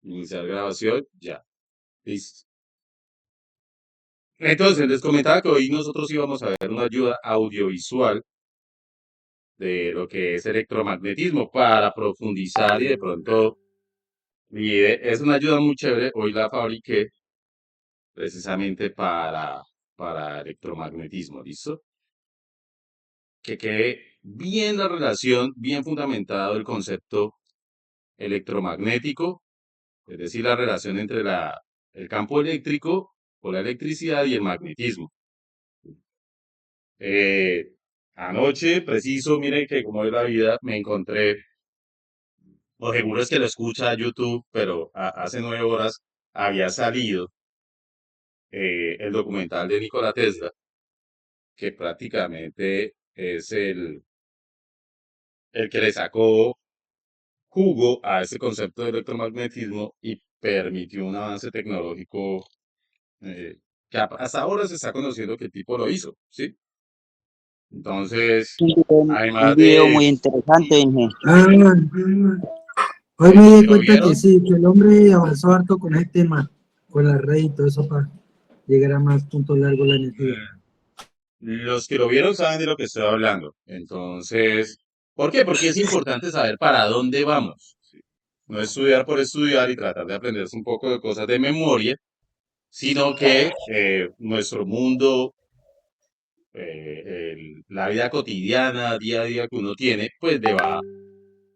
Iniciar grabación, ya. Listo. Entonces, les comentaba que hoy nosotros íbamos a ver una ayuda audiovisual de lo que es electromagnetismo para profundizar y de pronto, es una ayuda muy chévere. Hoy la fabriqué precisamente para electromagnetismo, ¿listo? Que quede bien la relación, bien fundamentado el concepto electromagnético, es decir, la relación entre el campo eléctrico o la electricidad y el magnetismo. Eh, Anoche, preciso, mire que como es la vida, me encontré, o seguro es que lo escucha YouTube, pero hace 9 horas había salido el documental de Nikola Tesla, que prácticamente es el que le sacó jugo a ese concepto de electromagnetismo y permitió un avance tecnológico eh, que hasta ahora se está conociendo qué tipo lo hizo, ¿sí? Entonces, Un además video de, muy interesante, Inge. Hoy me di ¿lo cuenta que vieron? sí, que el hombre avanzó harto con este tema, con la red y todo eso para llegar a más puntos largos la energía. Los que lo vieron saben de lo que estoy hablando. Entonces, ¿por qué? Porque es importante saber para dónde vamos. ¿Sí? No estudiar por estudiar y tratar de aprenderse un poco de cosas de memoria, sino que nuestro mundo, la vida cotidiana, día a día que uno tiene, pues le va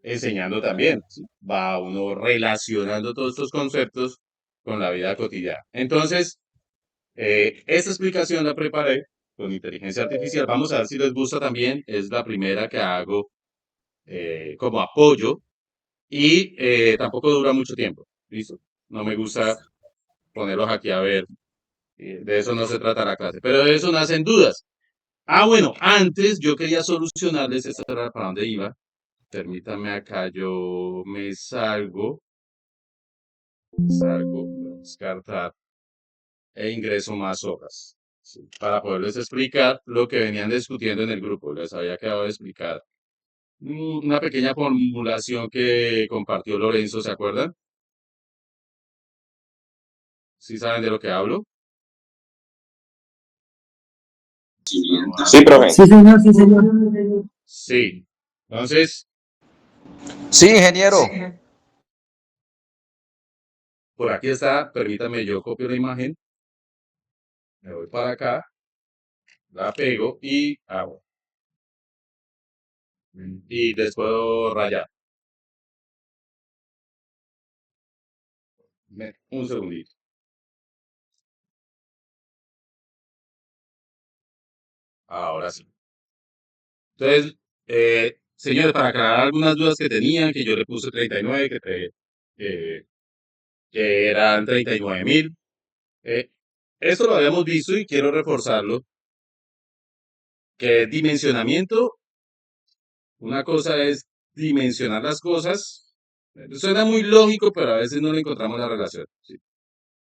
enseñando también. ¿Sí? Va uno relacionando todos estos conceptos con la vida cotidiana. Entonces, esta explicación la preparé con inteligencia artificial. Vamos a ver si les gusta también. Es la primera que hago como apoyo y tampoco dura mucho tiempo. ¿Listo? No me gusta ponerlos aquí a ver. De eso no se trata la clase. Pero de eso nacen dudas. Ah, bueno, antes yo quería solucionarles, esto era para dónde iba. Permítanme acá, yo me salgo, voy a descartar e ingreso más hojas. ¿Sí? Para poderles explicar lo que venían discutiendo en el grupo. Les había quedado de explicar una pequeña formulación que compartió Lorenzo, ¿se acuerdan? ¿Sí saben de lo que hablo? No, Sí, profe. Sí, señor, sí, señor. sí. Entonces, Sí, ingeniero. por aquí está, permítame, yo copio la imagen, me voy para acá, la pego y hago. Y les puedo rayar. Un segundito. Ahora sí. Entonces, señores, para aclarar algunas dudas que tenían, que yo le puse 39, eh, que eran 39.000. Esto lo habíamos visto y quiero reforzarlo, que dimensionamiento, una cosa es dimensionar las cosas. Suena muy lógico, pero a veces no le encontramos la relación. ¿Sí?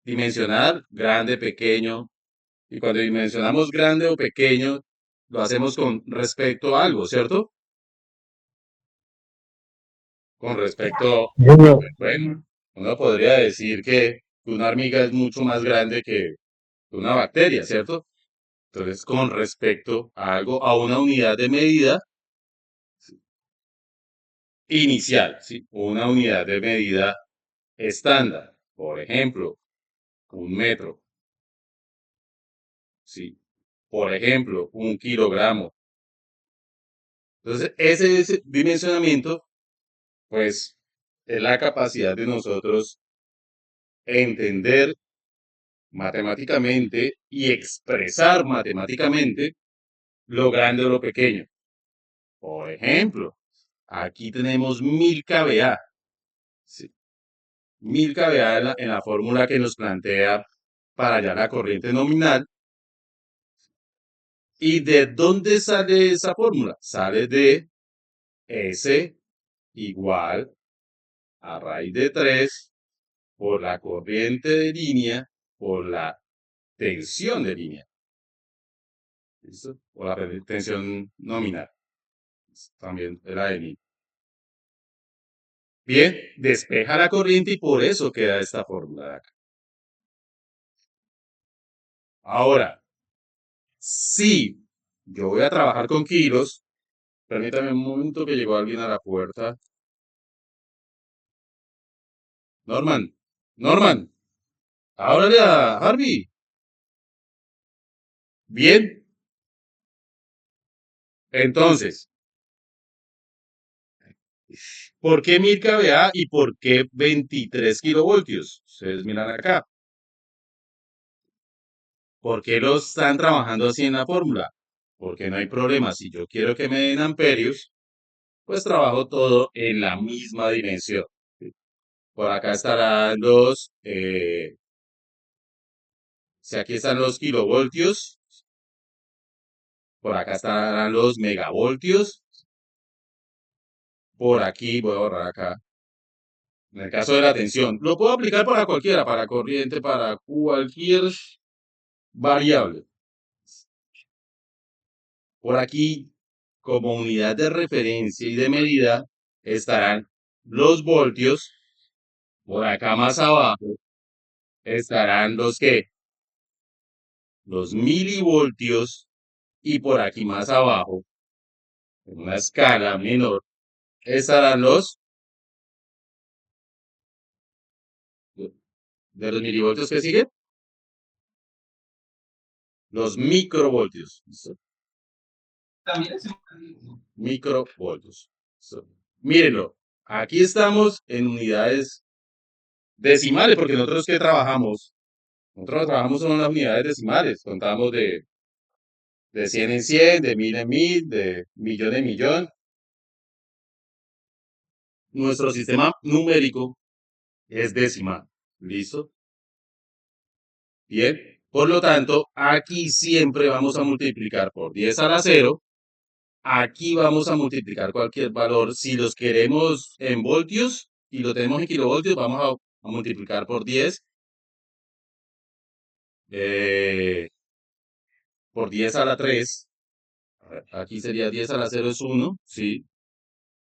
Dimensionar, grande, pequeño. Y cuando dimensionamos grande o pequeño, lo hacemos con respecto a algo, ¿cierto? Con respecto, Señor. bueno, uno podría decir que una hormiga es mucho más grande que una bacteria, ¿cierto? Entonces, con respecto a algo, a una unidad de medida inicial, ¿sí? Una unidad de medida estándar, por ejemplo, 1 metro, ¿sí? Por ejemplo, 1 kilogramo. Entonces, ese dimensionamiento, pues, es la capacidad de nosotros entender matemáticamente y expresar matemáticamente lo grande o lo pequeño. Por ejemplo, aquí tenemos 1000 kVA. ¿Sí? 1000 kVA en la fórmula que nos plantea para allá la corriente nominal. ¿Y de dónde sale esa fórmula? Sale de S igual a raíz de 3 por la corriente de línea por la tensión de línea. ¿Listo? O la tensión nominal. También era de línea. Bien, despeja la corriente y por eso queda esta fórmula de acá. Ahora, si yo voy a trabajar con kilos, permítame un momento que llegó alguien a la puerta. Norman, Norman, háblale a Harvey. Bien, entonces, ¿por qué 1000 kVA y por qué 23 kilovoltios? Ustedes miran acá. ¿Por qué lo están trabajando así en la fórmula? Porque no hay problema. Si yo quiero que me den amperios, pues trabajo todo en la misma dimensión. ¿Sí? Por acá estarán si aquí están los kilovoltios, por acá estarán los megavoltios, por aquí voy a borrar acá. En el caso de la tensión, lo puedo aplicar para cualquiera, para corriente, para cualquier variable. Por aquí, como unidad de referencia y de medida, estarán los voltios. Por acá más abajo estarán los milivoltios. Y por aquí más abajo, en una escala menor, estarán de los milivoltios que siguen, los microvoltios. ¿Listo? Microvoltios. ¿Listo? Mírenlo, aquí estamos en unidades decimales, porque nosotros que trabajamos, nosotros trabajamos con las unidades decimales, contamos de 100 en 100, de 1000 en 1000, de millón en millón. Nuestro sistema numérico es decimal. ¿Listo? Bien. Por lo tanto, aquí siempre vamos a multiplicar por 10 a la 0. Aquí vamos a multiplicar cualquier valor. Si los queremos en voltios y lo tenemos en kilovoltios, vamos a multiplicar por 10. Por 10 a la 3. A ver, aquí sería 10 a la 0 es 1, ¿sí?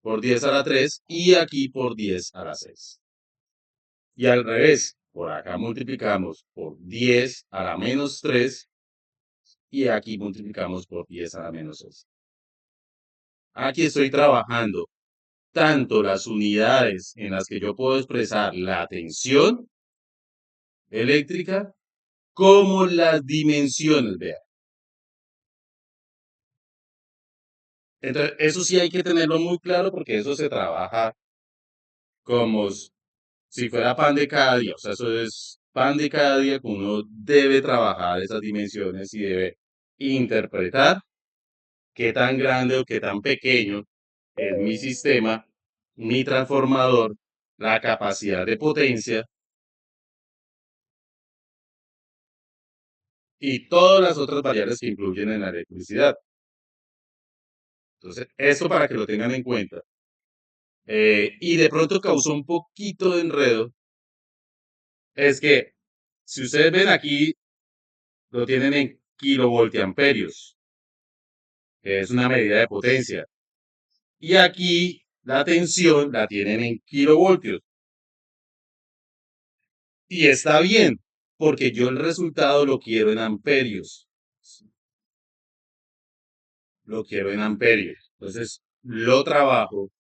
Por 10 a la 3 y aquí por 10 a la 6. Y al revés, por acá multiplicamos por 10 a la menos 3 y aquí multiplicamos por 10 a la menos 6. Aquí estoy trabajando tanto las unidades en las que yo puedo expresar la tensión eléctrica como las dimensiones, vean. Entonces, eso sí hay que tenerlo muy claro porque eso se trabaja como si fuera pan de cada día. O sea, eso es pan de cada día que uno debe trabajar esas dimensiones y debe interpretar qué tan grande o qué tan pequeño es mi sistema, mi transformador, la capacidad de potencia y todas las otras variables que influyen en la electricidad. Entonces, eso para que lo tengan en cuenta. Y de pronto causó un poquito de enredo. Es que, si ustedes ven aquí, lo tienen en kilovoltiamperios, que es una medida de potencia. Y aquí la tensión la tienen en kilovoltios. Y está bien, porque yo el resultado lo quiero en amperios. Lo quiero en amperios. Entonces, lo trabajo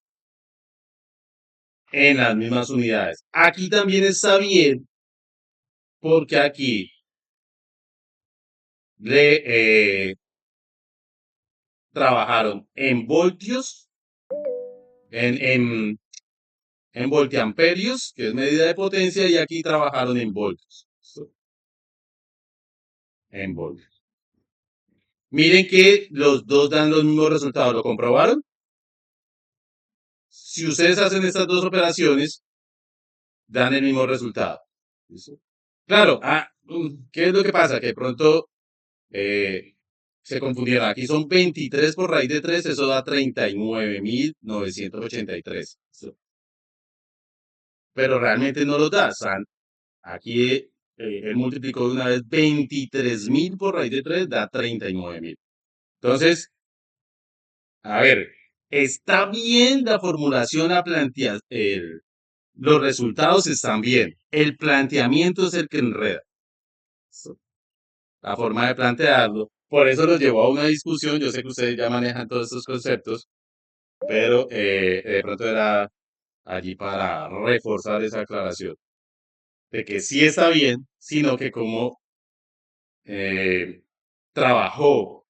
en las mismas unidades. Aquí también está bien, porque aquí le trabajaron en voltios, en voltiamperios, que es medida de potencia, y aquí trabajaron en voltios. En voltios. Miren que los dos dan los mismos resultados. ¿Lo comprobaron? Si ustedes hacen estas dos operaciones, dan el mismo resultado. ¿Listo? Claro, ¿qué es lo que pasa? Que de pronto se confundieron. Aquí son 23 por raíz de 3, eso da 39.983. ¿Listo? Pero realmente no los da. O sea, aquí él multiplicó de una vez 23.000 por raíz de 3, da 39.000. Entonces, a ver, está bien la formulación a plantear, los resultados están bien. El planteamiento es el que enreda. La forma de plantearlo. Por eso los llevó a una discusión. Yo sé que ustedes ya manejan todos estos conceptos, pero de pronto era allí para reforzar esa aclaración de que sí está bien, sino que como trabajó,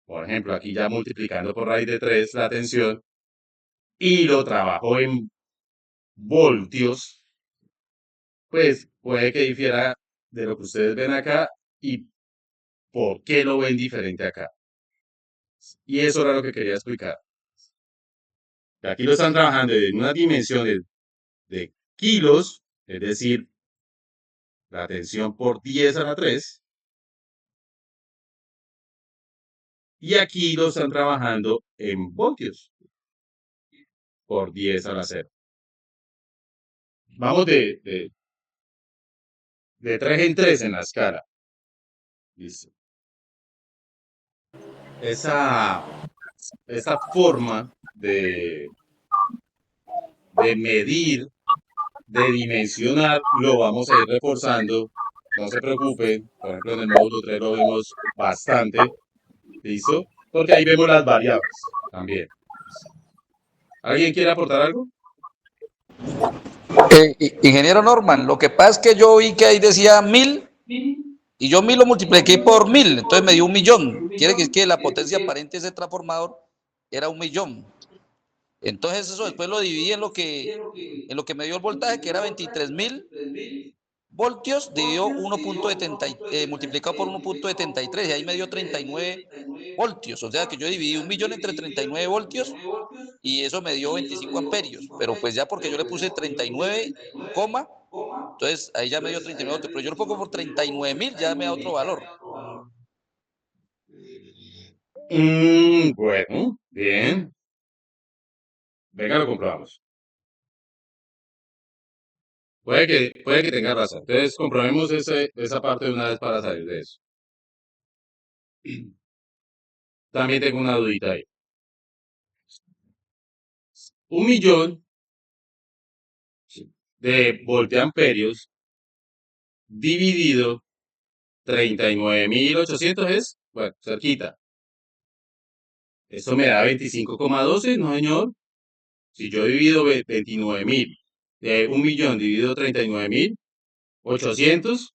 por ejemplo, aquí ya multiplicando por raíz de 3 la tensión, y lo trabajó en voltios, pues puede que difiera de lo que ustedes ven acá y por qué lo ven diferente acá. Y eso era lo que quería explicar. Aquí lo están trabajando en unas dimensiones de kilos, es decir, la tensión por 10 a la 3, y aquí lo están trabajando en voltios por 10 a la 0. Vamos de 3 en 3 en la escala. Listo. Esa forma de medir, de dimensionar, lo vamos a ir reforzando. No se preocupen, por ejemplo, en el módulo 3 lo vemos bastante. ¿Listo? Porque ahí vemos las variables también. ¿Alguien quiere aportar algo? Ingeniero Norman, lo que pasa es que yo vi que ahí decía 1000 y yo 1000 lo multipliqué por 1000, entonces me dio 1.000.000. Quiere decir que la potencia aparente de ese transformador era 1.000.000. Entonces eso después lo dividí en lo que me dio el voltaje, que era 23.000 voltios, dividió multiplicado por 1.73 y ahí me dio 39 voltios. O sea que yo dividí 1.000.000 entre 39 voltios y eso me dio 25 amperios. Pero pues ya porque yo le puse 39, entonces ahí ya me dio 39 voltios. Pero yo lo pongo por 39.000, ya me da otro valor. Bueno, bien. Venga, lo comprobamos. Puede que tenga razón. Entonces, comprobemos esa parte de una vez para salir de eso. También tengo una dudita ahí. 1.000.000 de voltiamperios dividido 39.800 es, bueno, cerquita. Eso me da 25,12, ¿no, señor? Si yo divido 29.000 de 1.000.000 dividido 39.800,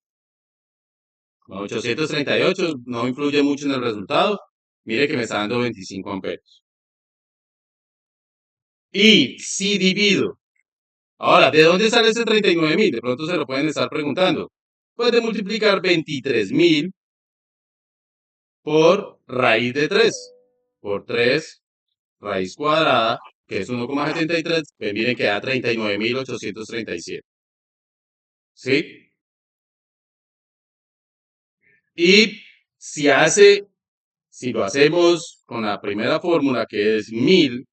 838 no influye mucho en el resultado. Mire que me está dando 25 amperios. Y si divido, ahora, ¿de dónde sale ese 39.000? De pronto se lo pueden estar preguntando. Pues de multiplicar 23.000 por raíz de 3, por 3 raíz cuadrada, que es 1,73, pues miren que da 39.837. ¿Sí? Y si lo hacemos con la primera fórmula, que es 1000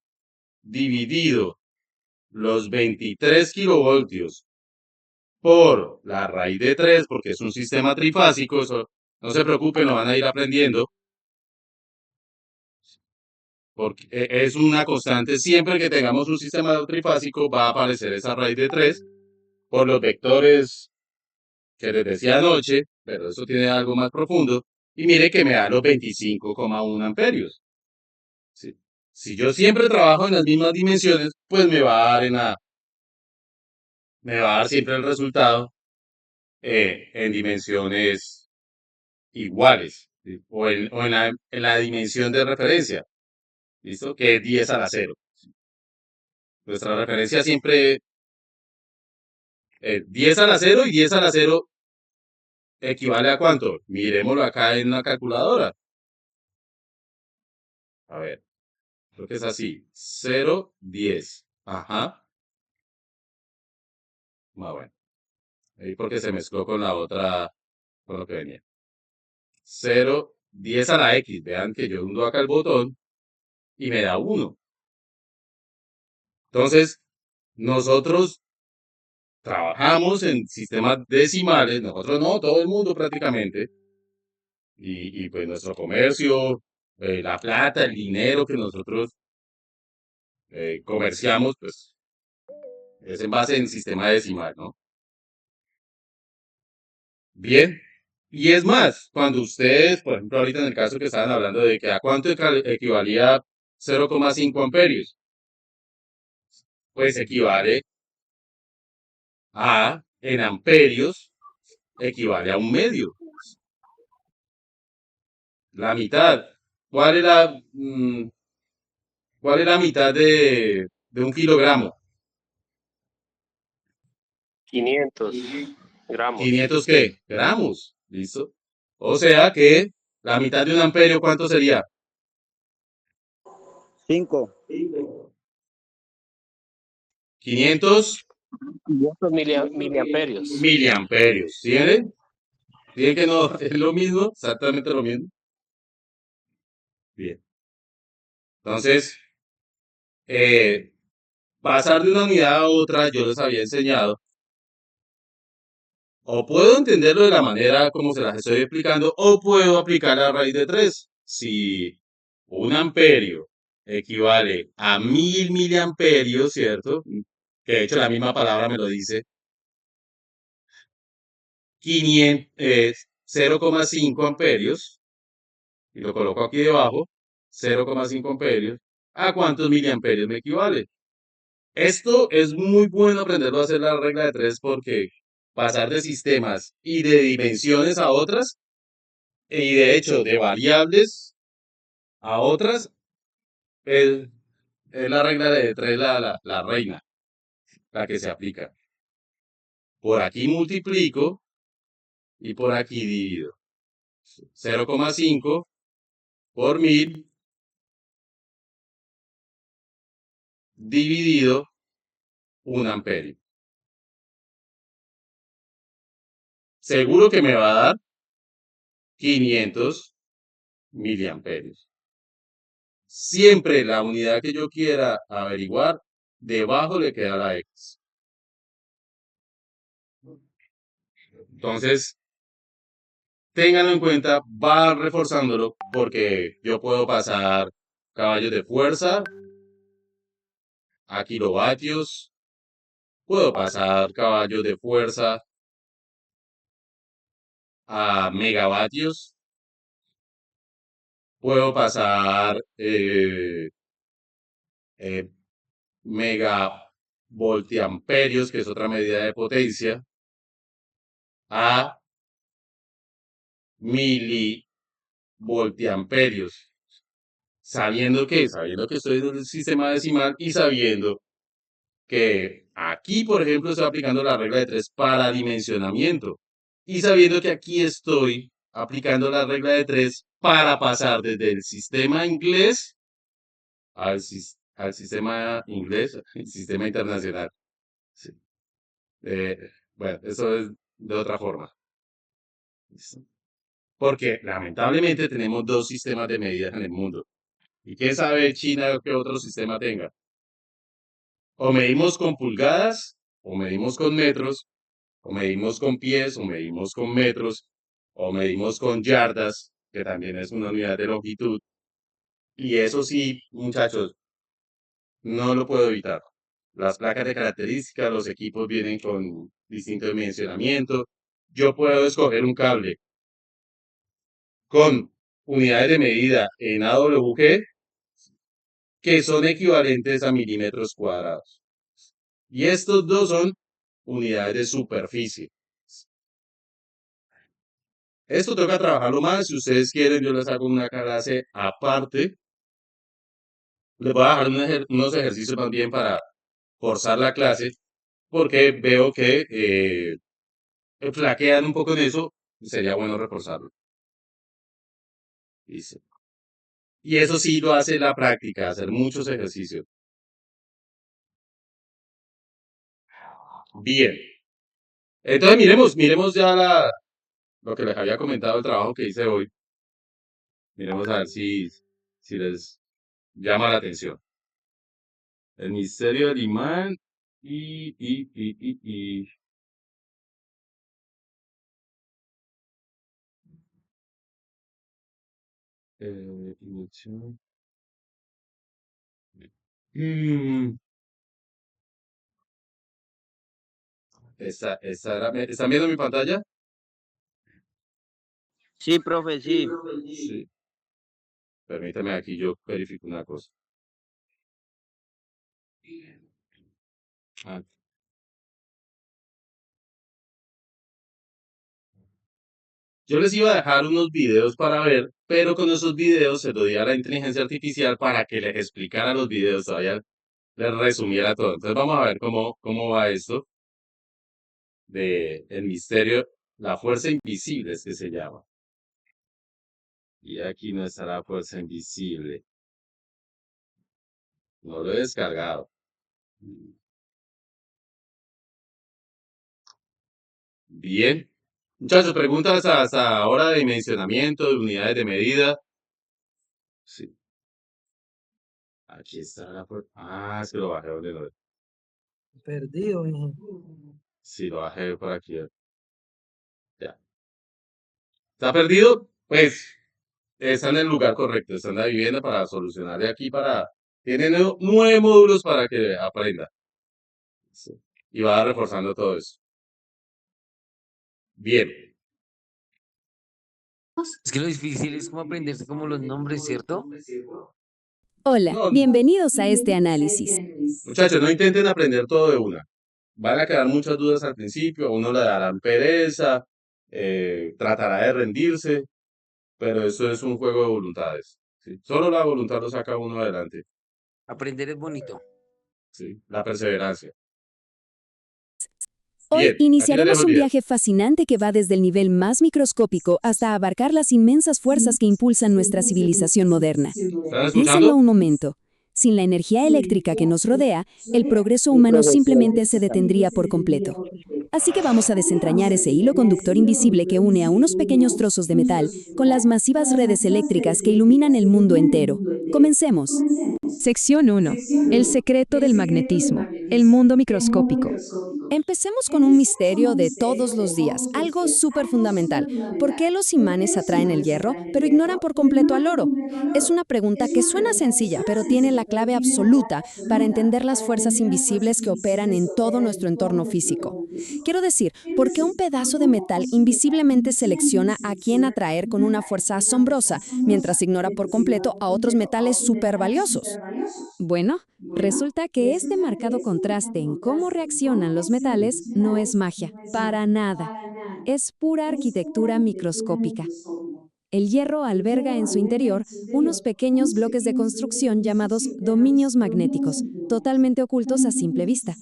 dividido los 23 kilovoltios por la raíz de 3, porque es un sistema trifásico, eso, no se preocupen, lo van a ir aprendiendo, porque es una constante, siempre que tengamos un sistema trifásico va a aparecer esa raíz de 3 por los vectores que les decía anoche, pero eso tiene algo más profundo, y mire que me da los 25,1 amperios. ¿Sí? Si yo siempre trabajo en las mismas dimensiones, pues me va a dar siempre el resultado en dimensiones iguales, ¿sí? O en la dimensión de referencia, ¿listo? Que es 10 a la 0. Nuestra referencia siempre 10 a la 0 y 10 a la 0 equivale a ¿cuánto? Miremoslo acá en la calculadora. A ver, creo que es así. 0, 10. Ajá. Bueno. Ahí porque se mezcló con la otra, con lo que venía. 0, 10 a la X. Vean que yo hundo acá el botón y me da 1. Entonces, nosotros trabajamos en sistemas decimales, nosotros no, todo el mundo prácticamente, y pues nuestro comercio, la plata, el dinero que nosotros comerciamos, pues Es en base en sistema decimal, ¿no? Bien. Y es más, cuando ustedes, por ejemplo, ahorita en el caso que estaban hablando de que a cuánto equivalía 0,5 amperios, pues equivale en amperios, equivale a un medio, la mitad. ¿Cuál es cuál es la mitad de un kilogramo? 500 gramos. 500 ¿qué? Gramos, ¿listo? O sea que la mitad de un amperio, ¿cuánto sería? 5. 500 500 miliamperios. miliamperios. ¿Tienen? ¿Tienen que no es lo mismo? Exactamente lo mismo. Bien. Entonces, eh, pasar de una unidad a otra, yo les había enseñado, o puedo entenderlo de la manera como se las estoy explicando, o puedo aplicar la raíz de 3. Si un amperio equivale a 1000 miliamperios, ¿cierto? Que de hecho la misma palabra me lo dice, 500, 0,5 amperios, y lo coloco aquí debajo, 0,5 amperios, ¿a cuántos miliamperios me equivale? Esto es muy bueno aprenderlo a hacer la regla de 3 porque pasar de sistemas y de dimensiones a otras, y de hecho de variables a otras, es, es la regla de 3 la reina, la que se aplica. Por aquí multiplico y por aquí divido. 0,5 por 1000 dividido 1 amperio. Seguro que me va a dar 500 miliamperios. Siempre la unidad que yo quiera averiguar, debajo le queda la X. Entonces, ténganlo en cuenta, va reforzándolo porque yo puedo pasar caballos de fuerza a kilovatios, puedo pasar caballos de fuerza a megavatios, puedo pasar eh, megavoltiamperios, que es otra medida de potencia, a milivoltiamperios. Sabiendo que estoy en un sistema decimal y sabiendo que aquí, por ejemplo, estoy aplicando la regla de 3 para dimensionamiento y sabiendo que aquí estoy aplicando la regla de 3 para pasar desde el sistema inglés al sistema inglés, el sistema internacional. Sí. Eh, bueno, eso es de otra forma. ¿Listo? Porque lamentablemente tenemos dos sistemas de medidas en el mundo. ¿Y quién sabe China qué otro sistema tenga? O medimos con pulgadas, o medimos con metros, o medimos con pies, o medimos con metros, o medimos con yardas, que también es una unidad de longitud. Y eso sí, muchachos, no lo puedo evitar. Las placas de características, los equipos vienen con distinto dimensionamiento. Yo puedo escoger un cable con unidades de medida en AWG que son equivalentes a milímetros cuadrados. Y estos dos son unidades de superficie. Esto toca trabajarlo más. Si ustedes quieren, yo les hago una clase aparte. Les voy a dejar unos ejercicios más bien para forzar la clase, porque veo que flaquean un poco en eso. Sería bueno reforzarlo. Listo. Y eso sí lo hace la práctica, hacer muchos ejercicios. Bien. Entonces miremos ya lo que les había comentado, el trabajo que hice hoy. Miremos a ver si les llama la atención. El misterio del imán y. Inducción. Mm, ¿Están viendo mi pantalla? Sí, profe, sí. Sí. Permítame aquí, yo verifico una cosa. Ah, yo les iba a dejar unos videos para ver, pero con esos videos se lo di a la inteligencia artificial para que les explicara los videos, todavía les resumiera todo. Entonces vamos a ver cómo va esto de el misterio, la fuerza invisible es que se llama. Y aquí no está la fuerza invisible. No lo he descargado. Bien. Muchachos, preguntas hasta ahora de dimensionamiento, de unidades de medida. Sí. Aquí está la fuerza. Ah, es que lo bajé donde no. Perdido, mijo. Sí, lo bajé por aquí. Ya. ¿Está perdido? Pues está en el lugar correcto. Está en la vivienda para solucionar de aquí para. Tiene 9 módulos para que aprenda. Sí. Y va reforzando todo eso. Bien. Es que lo difícil es como aprenderse como los nombres, ¿cierto? Hola, No, bienvenidos a este análisis. muchachos, no intenten aprender todo de una. Van a quedar muchas dudas al principio, a uno le darán pereza, tratará de rendirse, pero eso es un juego de voluntades. ¿Sí? Solo la voluntad lo saca a uno adelante, Aprender es bonito. ¿sí? La perseverancia. Hoy Bien, aquí les dejo iniciaremos el un video. viaje fascinante que va desde el nivel más microscópico hasta abarcar las inmensas fuerzas que impulsan nuestra civilización moderna. ¿Están Piénsenlo escuchando? un momento. Sin la energía eléctrica que nos rodea, el progreso humano simplemente se detendría por completo. Así que vamos a desentrañar ese hilo conductor invisible que une a unos pequeños trozos de metal con las masivas redes eléctricas que iluminan el mundo entero. Comencemos. Sección 1. El secreto del magnetismo, el mundo microscópico. Empecemos con un misterio de todos los días, algo súper fundamental. ¿Por qué los imanes atraen el hierro, pero ignoran por completo al oro? Es una pregunta que suena sencilla, pero tiene la clave absoluta para entender las fuerzas invisibles que operan en todo nuestro entorno físico. Quiero decir, ¿por qué un pedazo de metal invisiblemente selecciona a quién atraer con una fuerza asombrosa, mientras ignora por completo a otros metales súper valiosos? Bueno, resulta que este marcado contraste en cómo reaccionan los metales no es magia, para nada. Es pura arquitectura microscópica. El hierro alberga en su interior unos pequeños bloques de construcción llamados dominios magnéticos, totalmente ocultos a simple vista.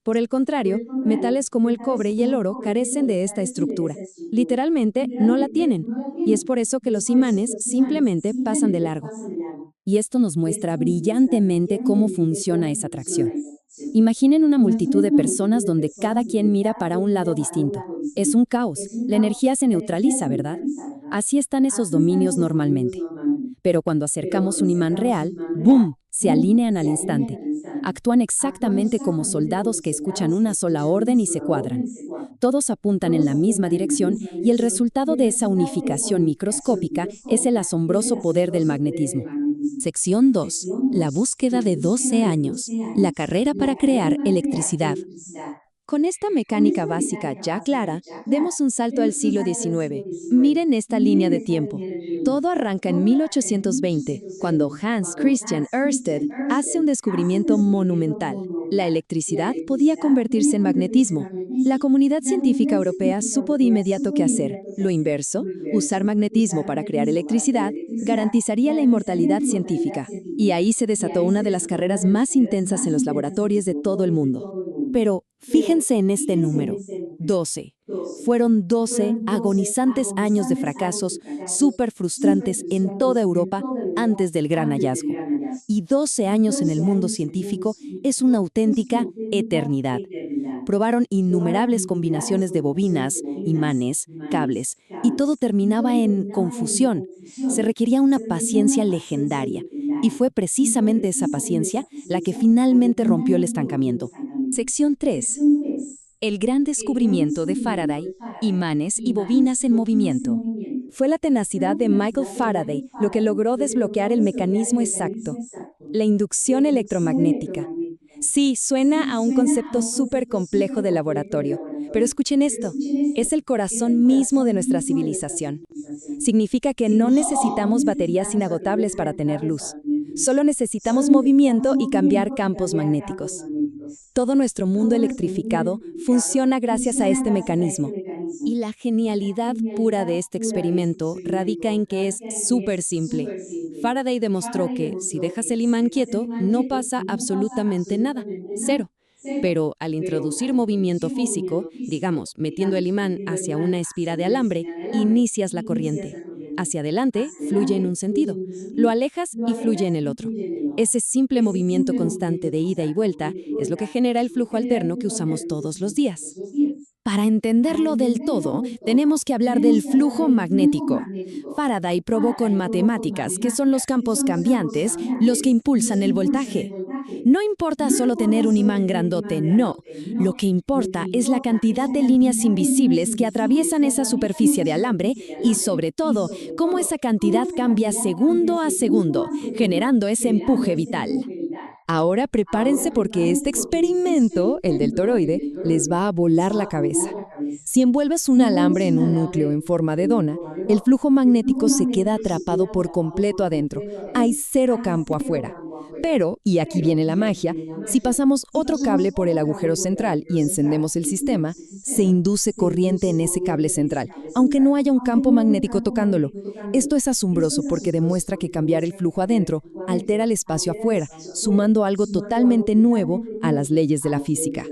Por el contrario, metales como el cobre y el oro carecen de esta estructura. Literalmente, no la tienen. Y es por eso que los imanes simplemente pasan de largo. Y esto nos muestra brillantemente cómo funciona esa atracción. Imaginen una multitud de personas donde cada quien mira para un lado distinto. Es un caos. La energía se neutraliza, ¿verdad? Así están esos dominios normalmente. Pero cuando acercamos un imán real, ¡boom!, se alinean al instante. Actúan exactamente como soldados que escuchan una sola orden y se cuadran. Todos apuntan en la misma dirección y el resultado de esa unificación microscópica es el asombroso poder del magnetismo. Sección 2. La búsqueda de 12 años. La carrera para crear electricidad. Con esta mecánica básica ya clara, demos un salto al siglo XIX. Miren esta línea de tiempo. Todo arranca en 1820, cuando Hans Christian Ørsted hace un descubrimiento monumental. La electricidad podía convertirse en magnetismo. La comunidad científica europea supo de inmediato qué hacer. Lo inverso, usar magnetismo para crear electricidad, garantizaría la inmortalidad científica. Y ahí se desató una de las carreras más intensas en los laboratorios de todo el mundo. Pero fíjense en este número, 12. Fueron 12 agonizantes años de fracasos súper frustrantes en toda Europa antes del gran hallazgo. Y 12 años en el mundo científico es una auténtica eternidad. Probaron innumerables combinaciones de bobinas, imanes, cables, y todo terminaba en confusión. Se requería una paciencia legendaria, y fue precisamente esa paciencia la que finalmente rompió el estancamiento. Sección 3. El gran descubrimiento de Faraday, imanes y bobinas en movimiento. Fue la tenacidad de Michael Faraday lo que logró desbloquear el mecanismo exacto, la inducción electromagnética. Sí, suena a un concepto súper complejo de laboratorio, pero escuchen esto, es el corazón mismo de nuestra civilización. Significa que no necesitamos baterías inagotables para tener luz, solo necesitamos movimiento y cambiar campos magnéticos. Todo nuestro mundo electrificado funciona gracias a este mecanismo. Y la genialidad pura de este experimento radica en que es súper simple. Faraday demostró que, si dejas el imán quieto, no pasa absolutamente nada, cero. Pero al introducir movimiento físico, digamos, metiendo el imán hacia una espira de alambre, inicias la corriente. Hacia adelante, fluye en un sentido. Lo alejas y fluye en el otro. Ese simple movimiento constante de ida y vuelta es lo que genera el flujo alterno que usamos todos los días. Para entenderlo del todo, tenemos que hablar del flujo magnético. Faraday probó con matemáticas, que son los campos cambiantes, los que impulsan el voltaje. No importa solo tener un imán grandote, no. Lo que importa es la cantidad de líneas invisibles que atraviesan esa superficie de alambre y, sobre todo, cómo esa cantidad cambia segundo a segundo, generando ese empuje vital. Ahora prepárense porque este experimento, el del toroide, les va a volar la cabeza. Si envuelves un alambre en un núcleo en forma de dona, el flujo magnético se queda atrapado por completo adentro. Hay cero campo afuera. Pero, y aquí viene la magia, si pasamos otro cable por el agujero central y encendemos el sistema, se induce corriente en ese cable central, aunque no haya un campo magnético tocándolo. Esto es asombroso porque demuestra que cambiar el flujo adentro altera el espacio afuera, sumando algo totalmente nuevo a las leyes de la física.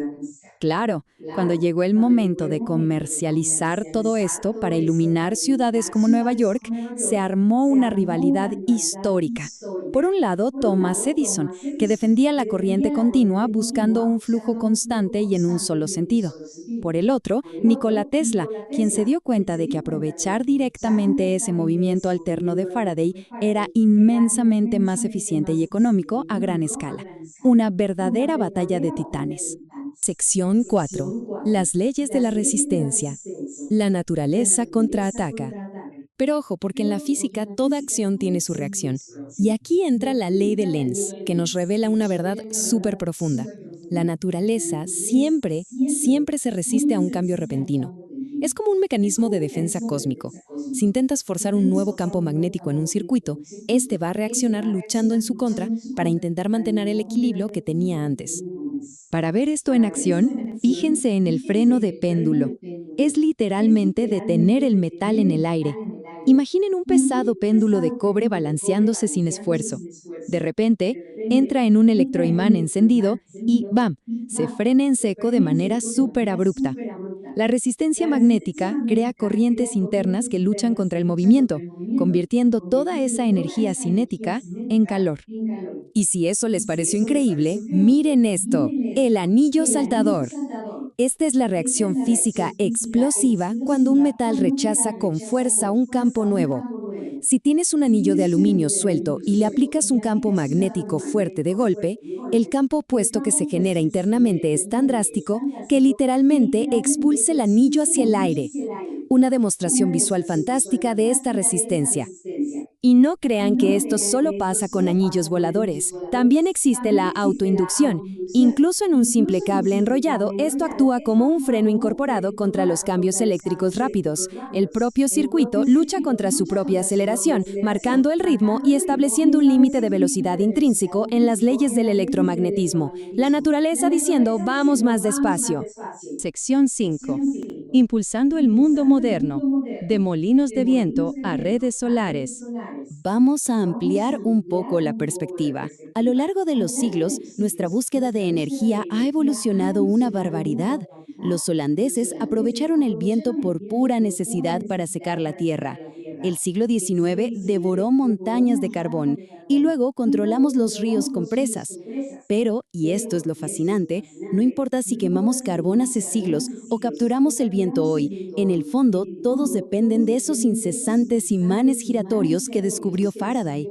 Claro, cuando llegó el momento de comercializar todo esto para iluminar ciudades como Nueva York, se armó una rivalidad histórica. Por un lado, Thomas Edison, que defendía la corriente continua buscando un flujo constante y en un solo sentido. Por el otro, Nikola Tesla, quien se dio cuenta de que aprovechar directamente ese movimiento alterno de Faraday era inmensamente más eficiente y económico a gran escala. Una verdadera batalla de titanes. Sección 4. Las leyes de la resistencia. La naturaleza contraataca. Pero ojo, porque en la física toda acción tiene su reacción. Y aquí entra la ley de Lenz, que nos revela una verdad súper profunda. La naturaleza siempre se resiste a un cambio repentino. Es como un mecanismo de defensa cósmico. Si intentas forzar un nuevo campo magnético en un circuito, este va a reaccionar luchando en su contra para intentar mantener el equilibrio que tenía antes. Para ver esto en acción, fíjense en el freno de péndulo. Es literalmente detener el metal en el aire. Imaginen un pesado péndulo de cobre balanceándose sin esfuerzo. De repente, entra en un electroimán encendido y ¡bam!, se frena en seco de manera súper abrupta. La resistencia magnética crea corrientes internas que luchan contra el movimiento, convirtiendo toda esa energía cinética en calor. Y si eso les pareció increíble, miren esto, el anillo saltador. Esta es la reacción física explosiva cuando un metal rechaza con fuerza un campo nuevo. Si tienes un anillo de aluminio suelto y le aplicas un campo magnético fuerte de golpe, el campo opuesto que se genera internamente es tan drástico que literalmente expulsa el anillo hacia el aire. Una demostración visual fantástica de esta resistencia. Y no crean que esto solo pasa con anillos voladores. También existe la autoinducción. Incluso en un simple cable enrollado, esto actúa como un freno incorporado contra los cambios eléctricos rápidos. El propio circuito lucha contra su propia aceleración, marcando el ritmo y estableciendo un límite de velocidad intrínseco en las leyes del electromagnetismo. La naturaleza diciendo, vamos más despacio. Sección 5. Impulsando el mundo moderno. De molinos de viento a redes solares. Vamos a ampliar un poco la perspectiva. A lo largo de los siglos, nuestra búsqueda de energía ha evolucionado una barbaridad. Los holandeses aprovecharon el viento por pura necesidad para secar la tierra. El siglo XIX devoró montañas de carbón y luego controlamos los ríos con presas. Pero, y esto es lo fascinante, no importa si quemamos carbón hace siglos o capturamos el viento hoy, en el fondo todos dependen de esos incesantes imanes giratorios que descubrió Faraday.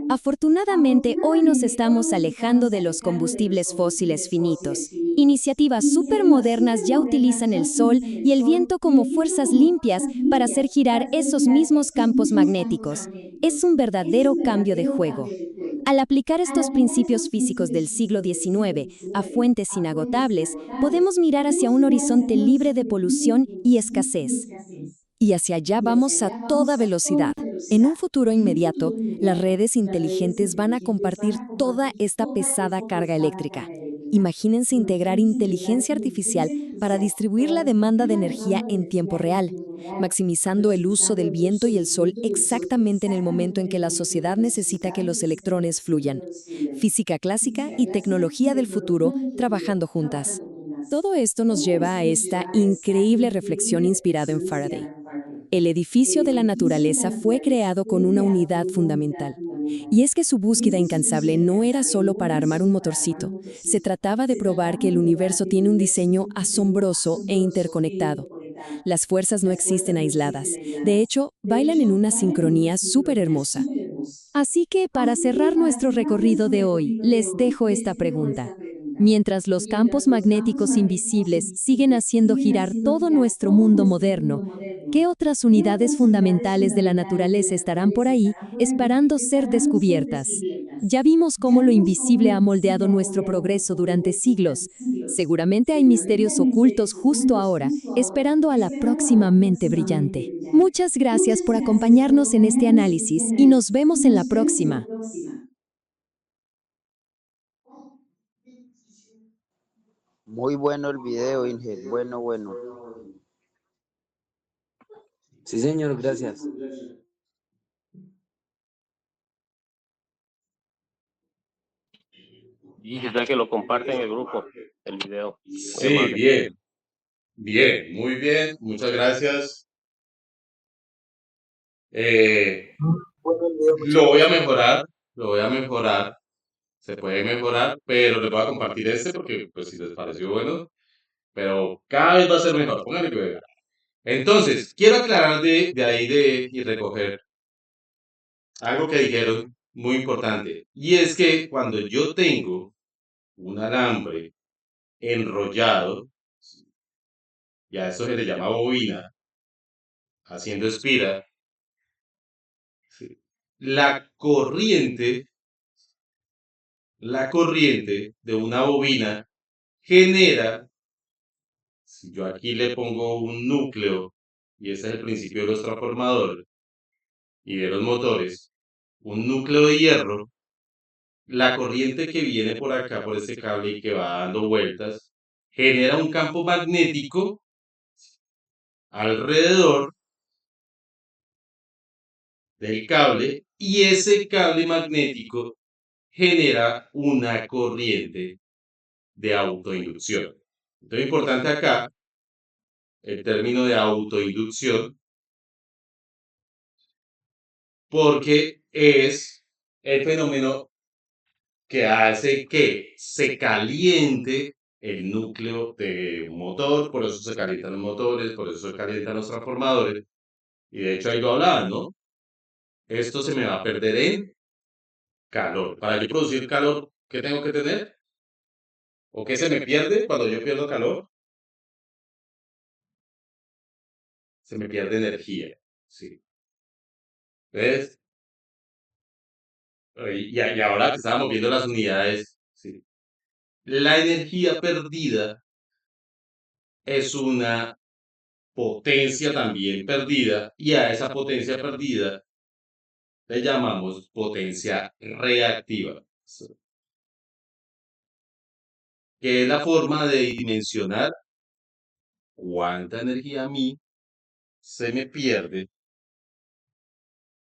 Afortunadamente, hoy nos estamos alejando de los combustibles fósiles finitos. Iniciativas supermodernas ya utilizan el sol y el viento como fuerzas limpias para hacer girar esos mismos campos magnéticos. Es un verdadero cambio de juego. Al aplicar estos principios físicos del siglo XIX a fuentes inagotables, podemos mirar hacia un horizonte libre de polución y escasez. Y hacia allá vamos a toda velocidad. En un futuro inmediato, las redes inteligentes van a compartir toda esta pesada carga eléctrica. Imagínense integrar inteligencia artificial para distribuir la demanda de energía en tiempo real, maximizando el uso del viento y el sol exactamente en el momento en que la sociedad necesita que los electrones fluyan. Física clásica y tecnología del futuro trabajando juntas. Todo esto nos lleva a esta increíble reflexión inspirada en Faraday. El edificio de la naturaleza fue creado con una unidad fundamental. Y es que su búsqueda incansable no era solo para armar un motorcito. Se trataba de probar que el universo tiene un diseño asombroso e interconectado. Las fuerzas no existen aisladas. De hecho, bailan en una sincronía súper hermosa. Así que, para cerrar nuestro recorrido de hoy, les dejo esta pregunta. Mientras los campos magnéticos invisibles siguen haciendo girar todo nuestro mundo moderno, ¿qué otras unidades fundamentales de la naturaleza estarán por ahí esperando ser descubiertas? Ya vimos cómo lo invisible ha moldeado nuestro progreso durante siglos. Seguramente hay misterios ocultos justo ahora, esperando a la próxima mente brillante. Muchas gracias por acompañarnos en este análisis y nos vemos en la próxima. Muy bueno el video, Inge. Bueno, bueno. Sí, señor, gracias. Y qué tal que lo comparten en el grupo, el video. Muy Sí, amable. bien, bien, muy bien, muchas gracias. Bueno, el video, muchas Lo voy a gracias. mejorar, lo voy a mejorar, se puede mejorar, pero les voy a compartir este porque, pues, si les pareció bueno, pero cada vez va a ser mejor, pónganle cuidado. Entonces, quiero aclarar de ahí y recoger algo que dijeron muy importante, y es que cuando yo tengo un alambre enrollado, y a eso se le llama bobina, haciendo espira, ¿sí? la corriente, la corriente de una bobina genera, si yo aquí le pongo un núcleo, y ese es el principio de los transformadores y de los motores, un núcleo de hierro, la corriente que viene por acá, por este cable y que va dando vueltas, genera un campo magnético alrededor del cable y ese cable magnético genera una corriente de autoinducción. Entonces, importante acá el término de autoinducción porque es el fenómeno que hace que se caliente el núcleo de un motor, por eso se calientan los motores, por eso se calientan los transformadores, y de hecho ahí lo hablaban, ¿no? Esto se me va a perder en calor. Para yo producir calor, ¿qué tengo que tener? ¿O qué se me pierde cuando yo pierdo calor? Se me pierde energía, ¿sí? ¿Ves? Y ahora que estábamos viendo las unidades, ¿sí? La energía perdida es una potencia también perdida y a esa potencia perdida le llamamos potencia reactiva, que es la forma de dimensionar cuánta energía a mí se me pierde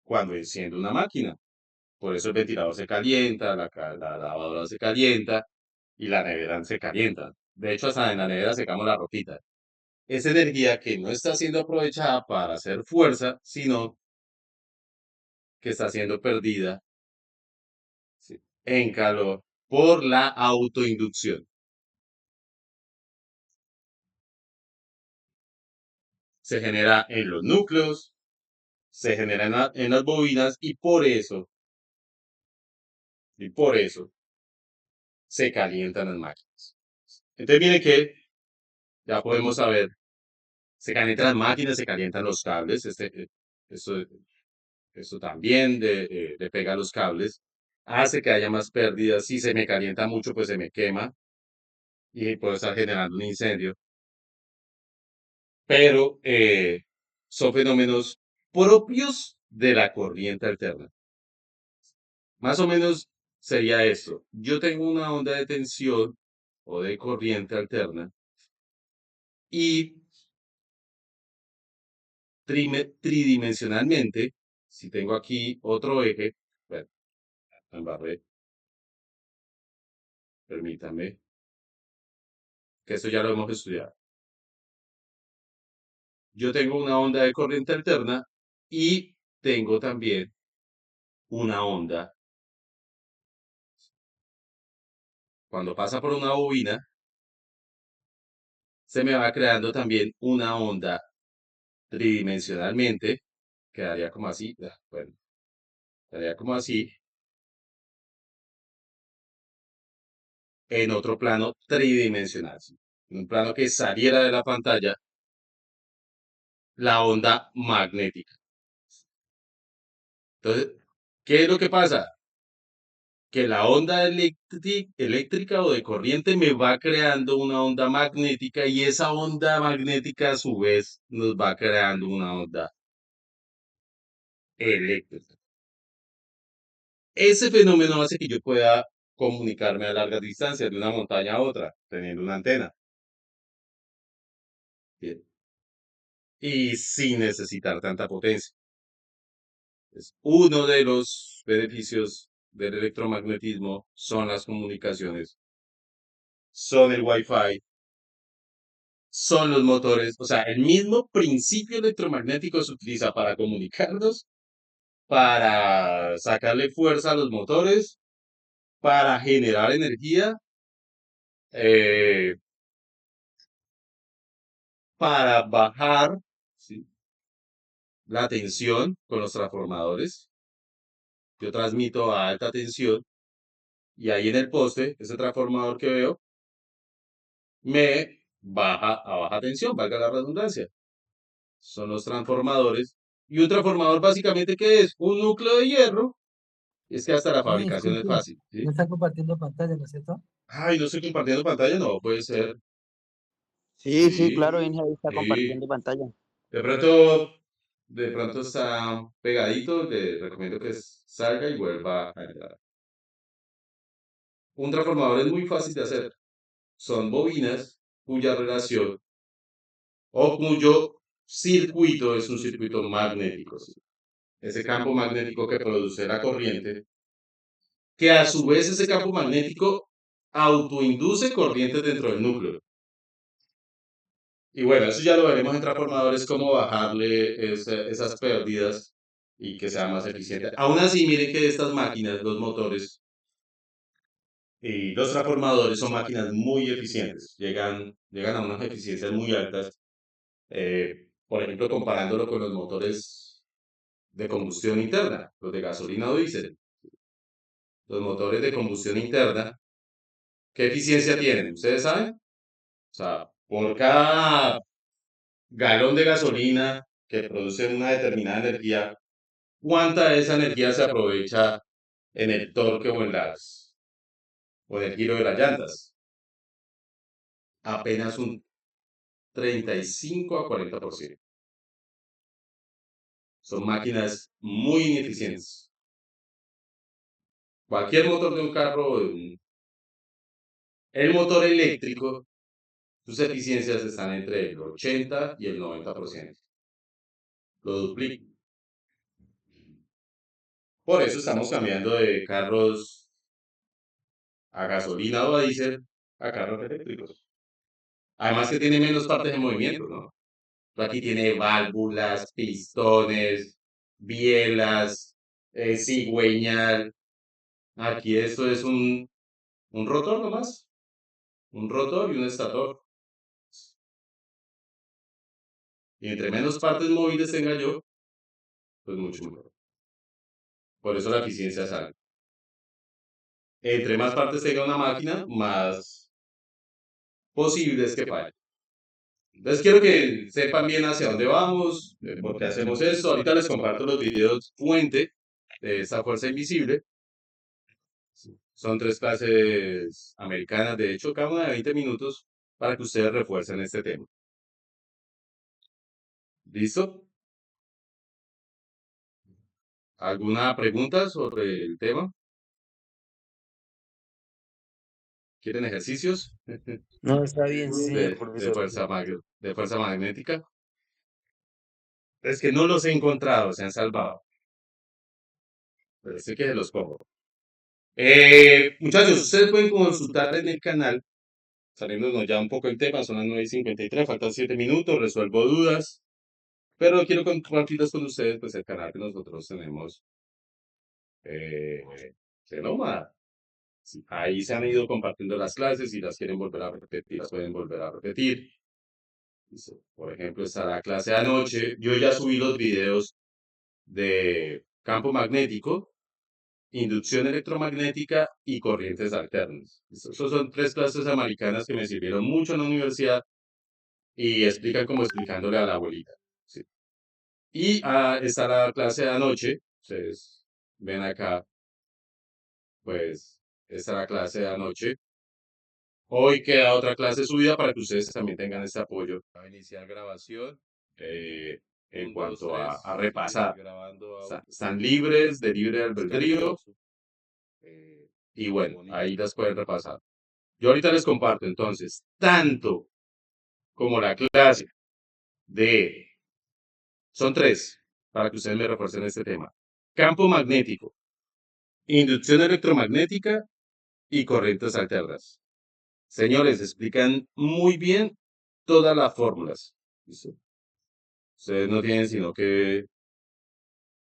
cuando enciendo una máquina. Por eso el ventilador se calienta, la lavadora se calienta y la nevera se calienta. De hecho, hasta en la nevera secamos la ropita. Es energía que no está siendo aprovechada para hacer fuerza, sino que está siendo perdida, ¿sí? En calor por la autoinducción. Se genera en los núcleos, se genera en las bobinas y por eso se calientan las máquinas. Entonces miren que ya podemos saber, se calientan las máquinas, se calientan los cables, eso también le pega a los cables. hace que haya más pérdidas. Si se me calienta mucho, pues se me quema y puedo estar generando un incendio. Pero son fenómenos propios de la corriente alterna. Más o menos sería esto. Yo tengo una onda de tensión o de corriente alterna y tridimensionalmente, si tengo aquí otro eje, bueno, embarré, permítanme, que esto ya lo hemos estudiado. Yo tengo una onda de corriente alterna y tengo también una onda. Cuando pasa por una bobina, se me va creando también una onda tridimensionalmente, quedaría como así, bueno, quedaría como así, en otro plano tridimensional, ¿sí? En un plano que saliera de la pantalla, la onda magnética. Entonces, ¿qué es lo que pasa? Que la onda eléctrica o de corriente me va creando una onda magnética y esa onda magnética a su vez nos va creando una onda eléctrica. Ese fenómeno hace que yo pueda comunicarme a largas distancias de una montaña a otra, teniendo una antena. Bien. Y sin necesitar tanta potencia. Es uno de los beneficios del electromagnetismo son las comunicaciones, son el Wi-Fi, son los motores, o sea, el mismo principio electromagnético se utiliza para comunicarnos, para sacarle fuerza a los motores, para generar energía, eh, para bajar, ¿sí?, la tensión con los transformadores. Yo transmito a alta tensión y ahí en el poste, ese transformador que veo, me baja a baja tensión, valga la redundancia. Son los transformadores. Y un transformador básicamente, ¿qué es? Un núcleo de hierro. Es que hasta la fabricación es Disculpe, fácil, ¿sí? no está compartiendo pantalla, ¿no es cierto? Ay, no estoy compartiendo pantalla, no, puede ser. Sí, sí, Sí, claro, Inge ahí está sí. compartiendo pantalla. De pronto, de pronto está pegadito, le recomiendo que salga y vuelva a entrar. Un transformador es muy fácil de hacer. Son bobinas cuya relación o cuyo circuito es un circuito magnético, ¿sí? Ese campo magnético que produce la corriente, que a su vez ese campo magnético autoinduce corrientes dentro del núcleo. Y bueno, eso ya lo veremos en transformadores, cómo bajarle esas pérdidas y que sea más eficiente. Aún así, miren que estas máquinas, los motores y los transformadores son máquinas muy eficientes, llegan a unas eficiencias muy altas. Por ejemplo, comparándolo con los motores de combustión interna, los de gasolina o diésel. Los motores de combustión interna, ¿qué eficiencia tienen? ¿Ustedes saben? O sea, por cada galón de gasolina que produce una determinada energía, ¿cuánta de esa energía se aprovecha en el torque o en el giro de las llantas? Apenas un 35 a 40%. Son máquinas muy ineficientes. Cualquier motor de un carro, el motor eléctrico, sus eficiencias están entre el 80 y el 90%. Lo duplica. Por eso estamos cambiando de carros a gasolina o a diésel a carros eléctricos. Además que tiene menos partes de movimiento, ¿no? Aquí tiene válvulas, pistones, bielas, cigüeñal. Aquí esto es un rotor nomás. Un rotor y un estator. Y entre menos partes móviles tenga yo, pues mucho mejor. Por eso la eficiencia sale. Entre más partes tenga una máquina, más posible es que falle. Entonces quiero que sepan bien hacia dónde vamos, por qué hacemos esto. Ahorita les comparto los videos fuente de esta fuerza invisible. Son 3 clases americanas, de hecho, cada una de 20 minutos para que ustedes refuercen este tema. ¿Listo? ¿Alguna pregunta sobre el tema? ¿Quieren ejercicios No, está bien, sí, señor de profesor. de fuerza magnética? Es que no los he encontrado, se han salvado. Pero sé que se los pongo. Muchachos, ustedes pueden consultar en el canal, saliéndonos ya un poco el tema, son las 9:53, faltan 7 minutos, resuelvo dudas, pero quiero compartirles con ustedes pues el canal que nosotros tenemos eh, de Nómada. Sí, ahí se han ido compartiendo las clases, si las quieren volver a repetir, las pueden volver a repetir. Listo. Por ejemplo, está la clase de anoche, yo ya subí los videos de campo magnético, inducción electromagnética y corrientes alternas. Esas son 3 clases americanas que me sirvieron mucho en la universidad y explican como explicándole a la abuelita. ¿Sí? Y está la clase de anoche, ustedes ven acá, pues, está la clase de anoche. Hoy queda otra clase subida para que ustedes también tengan este apoyo. Va a iniciar grabación en cuanto a repasar. Están libres, de libre albedrío. Y bueno, ahí las pueden repasar. Yo ahorita les comparto entonces tanto como la clase de, son 3, para que ustedes me refuercen este tema. Campo magnético, inducción electromagnética y corrientes alternas. Señores, explican muy bien todas las fórmulas. ¿Listo? Ustedes no tienen sino que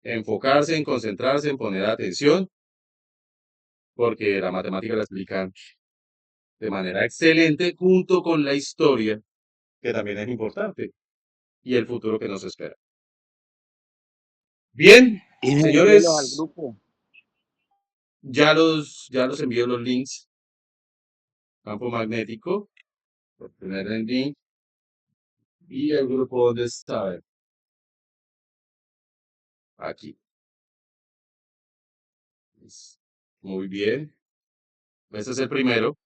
enfocarse, en concentrarse, en poner atención, porque la matemática la explican de manera excelente junto con la historia, que también es importante, y el futuro que nos espera. Bien, Y envíelos al señores, grupo. ya los envío los links. Campo magnético, por tener el link, y el grupo donde está, a ver, aquí. Muy bien. Este es el primero.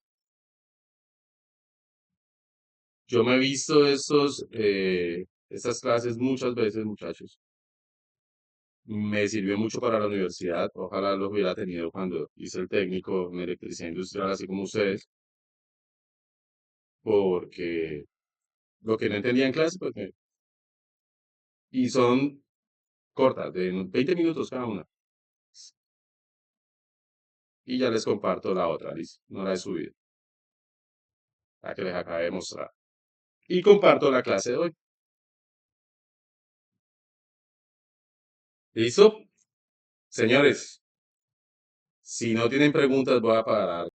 Yo me he visto estas clases muchas veces, muchachos. Me sirvió mucho para la universidad. Ojalá los hubiera tenido cuando hice el técnico en electricidad industrial, así como ustedes, porque lo que no entendía en clase, pues, y son cortas, de 20 minutos cada una. Y ya les comparto la otra, listo. No la he subido, la que les acabé de mostrar. Y comparto la clase de hoy. ¿Listo? Señores, si no tienen preguntas, voy a parar.